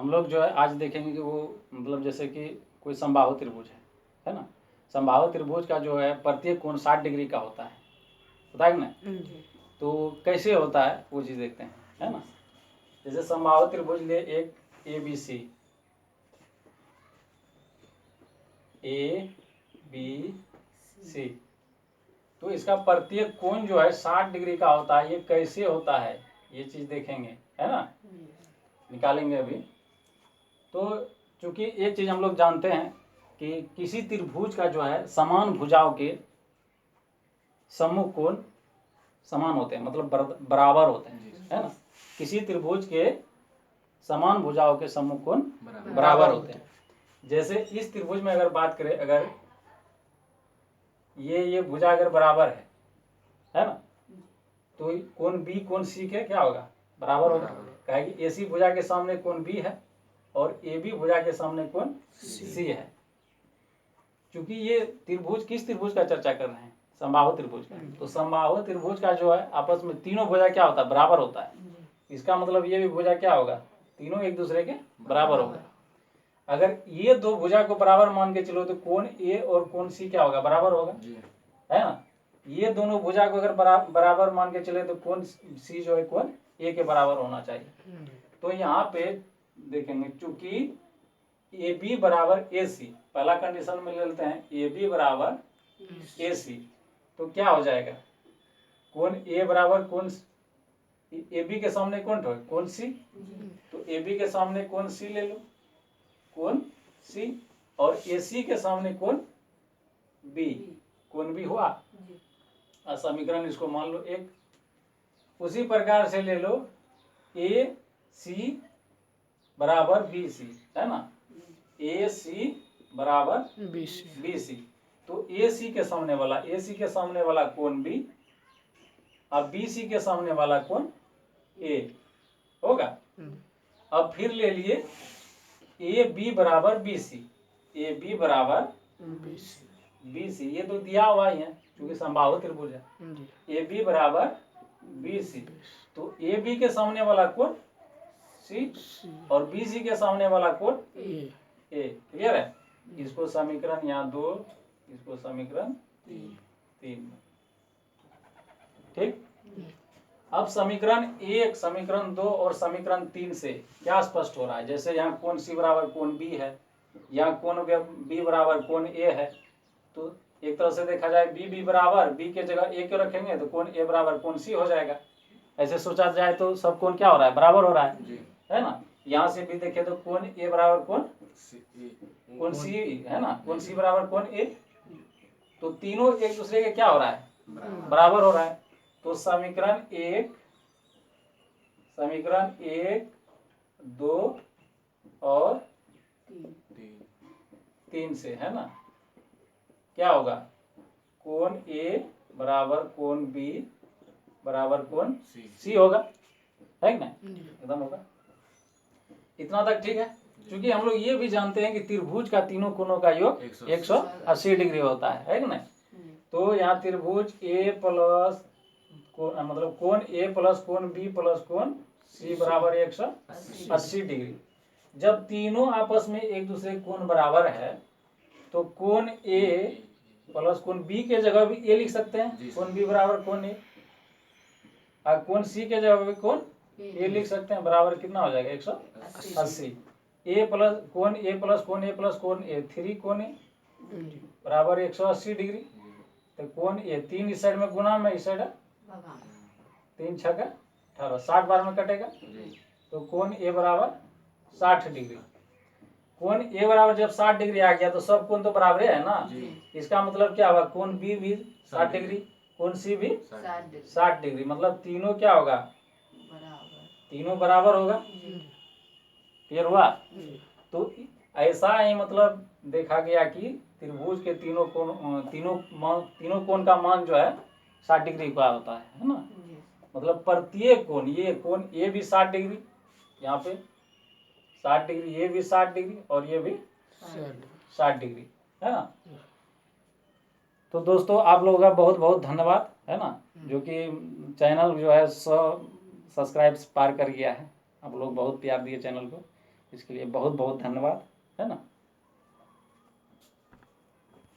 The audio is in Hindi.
हम लोग जो है आज देखेंगे कि वो मतलब जैसे कि कोई समबाहु त्रिभुज है ना। समबाहु त्रिभुज का जो है प्रत्येक कोण 60 डिग्री का होता है, पता है कि नहीं? तो कैसे होता है वो चीज़ देखते हैं, है ना। जैसे समबाहु त्रिभुज ले एक ABC, ABC, तो इसका प्रत्येक कोण जो है 60 डिग्री का होता है। ये कैसे होता है ये चीज़ देखेंगे, है ना, निकालेंगे अभी। तो चूंकि एक चीज़ हम लोग जानते हैं कि किसी त्रिभुज का जो है समान भुजाओं के सम्मुख कोण समान होते हैं, मतलब बराबर होते हैं, है ना। किसी त्रिभुज के समान भुजाओं के सम्मुख कोण बराबर होते हैं। जैसे इस त्रिभुज में अगर बात करें, अगर ये भुजा अगर बराबर है ना, तो कोण बी कोण सी के क्या होगा, बराबर होगा। कहे कि AC भुजा के सामने कोण बी है और AB भुजा के सामने कोण सी है। क्योंकि ये त्रिभुज किस त्रिभुज का चर्चा कर रहे हैं, समबाहु त्रिभुज का। तो समबाहु त्रिभुज का जो है आपस में तीनों भुजा क्या होता है, बराबर होता है। इसका मतलब ये भी भुजा क्या होगा, तीनों एक दूसरे के बराबर होगा। अगर ये दो भुजा को बराबर मान के चलो तो कोण A और कोण C क्या होगा, बराबर होगा, है ना। ये दोनों भुजा को अगर बराबर मान के चले तो कोण C जो है कोण A के बराबर होना चाहिए। तो यहाँ पे देखेंगे चूंकि AB बराबर AC, पहला कंडीशन में ले लेते हैं AB बराबर AC, तो क्या हो जाएगा, कोण A बराबर कोण AB के सामने कोण C, तो AB के सामने कोण C ले लो, कोण C, और AC के सामने कोण B, कोण B हुआ। समीकरण इसको मान लो एक। उसी प्रकार से ले लो AC बराबर BC, है ना, AC बराबर BC, तो AC के सामने वाला कोण B और BC के सामने वाला कोण A होगा। अब फिर ले लिए AB बराबर BC, AB बराबर BC, ये तो दिया हुआ ही है क्योंकि समबाहु त्रिभुज है। AB बराबर BC, तो AB के सामने वाला कोण C और BC के सामने वाला कोण A, क्लियर है। इसको समीकरण यहाँ 2, इसको समीकरण 3, ठीक। अब समीकरण 1, समीकरण 2 और समीकरण 3 से क्या स्पष्ट हो रहा है, जैसे यहाँ कोण C बराबर कोण B है, यहाँ कोण B बराबर कोण A है, तो एक तरह से देखा जाए B बराबर B के जगह A क्यों रखेंगे तो कोण A बराबर कोण C हो जाएगा। ऐसे सोचा जाए तो सब कोण क्या हो रहा है, बराबर हो रहा है ना। यहाँ से भी देखे तो कोण A बराबर कोण C, है ना, कोण C बराबर कोण A, तो तीनों एक दूसरे के क्या हो रहा है, बराबर हो रहा है। तो समीकरण 1, 2 और 3 से, है ना, क्या होगा, कोण A बराबर कोण B बराबर कोण C होगा, है ना, एकदम होगा। इतना तक ठीक है। क्योंकि हम लोग ये भी जानते हैं कि त्रिभुज का तीनों कोणों का योग 180 डिग्री होता है कि नहीं। तो यहाँ त्रिभुज A प्लस मतलब कोण A प्लस कोण B प्लस कोण C बराबर 180 डिग्री। जब तीनों आपस में एक दूसरे कोण बराबर है तो कोण A प्लस कोण B के जगह भी A लिख सकते हैं, कोण B बराबर कोण A, और कोण C के जगह भी कोण A लिख सकते हैं, बराबर कितना हो जाएगा 180। A प्लस कोण A प्लस कोण A प्लस कोण A 3 कोण A बराबर 180 डिग्री। तो कोण A 3 इस साइड में गुना में, इस साइड 3 छक्का 18, 60 बार में कटेगा, तो कोण A बराबर 60 डिग्री। कोण A बराबर जब 60 डिग्री आ गया तो सब कोण तो बराबर है ना। इसका मतलब क्या होगा, कोण B भी 60 डिग्री, कोण C भी 60 डिग्री, मतलब तीनों क्या होगा, तीनों बराबर होगा। क्लियर हुआ। तो ऐसा ही मतलब देखा गया कि त्रिभुज के तीनों कोण का मान जो है 60 डिग्री का होता है ना। मतलब प्रत्येक कोण, ये कोण A भी 60 डिग्री, यहाँ पे 60 डिग्री, ये भी 60 डिग्री और ये भी 60 डिग्री, है ना। तो दोस्तों आप लोगों का बहुत बहुत धन्यवाद, है ना, जो कि चैनल जो है 100 सब्सक्राइब्स पार कर गया है। आप लोग बहुत प्यार दिए चैनल को। इसके लिए बहुत बहुत धन्यवाद, है ना।